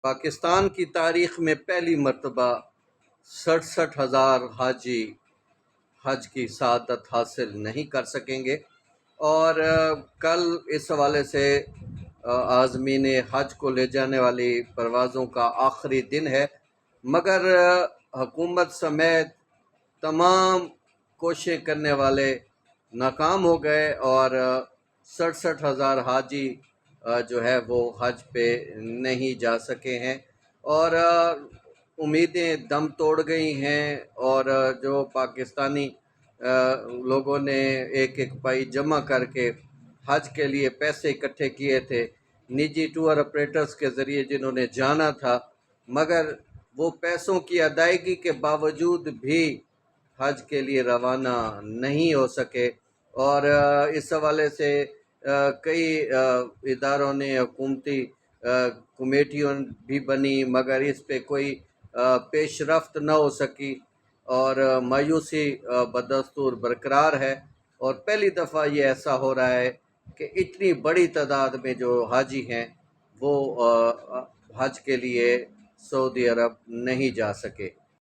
پاکستان کی تاریخ میں پہلی مرتبہ 67,000 حاجی حج کی سعادت حاصل نہیں کر سکیں گے، اور کل اس حوالے سے عازمین حج کو لے جانے والی پروازوں کا آخری دن ہے، مگر حکومت سمیت تمام کوششیں کرنے والے ناکام ہو گئے، اور 67,000 حاجی جو ہے وہ حج پہ نہیں جا سکے ہیں، اور امیدیں دم توڑ گئی ہیں، اور جو پاکستانی لوگوں نے ایک ایک پائی جمع کر کے حج کے لیے پیسے اکٹھے کیے تھے نجی ٹور آپریٹرز کے ذریعے جنہوں نے جانا تھا، مگر وہ پیسوں کی ادائیگی کے باوجود بھی حج کے لیے روانہ نہیں ہو سکے، اور اس حوالے سے کئی اداروں نے حکومتی کمیٹیوں بھی بنی، مگر اس پہ کوئی پیش رفت نہ ہو سکی، اور مایوسی بدستور برقرار ہے، اور پہلی دفعہ یہ ایسا ہو رہا ہے کہ اتنی بڑی تعداد میں جو حاجی ہیں وہ حج کے لیے سعودی عرب نہیں جا سکے۔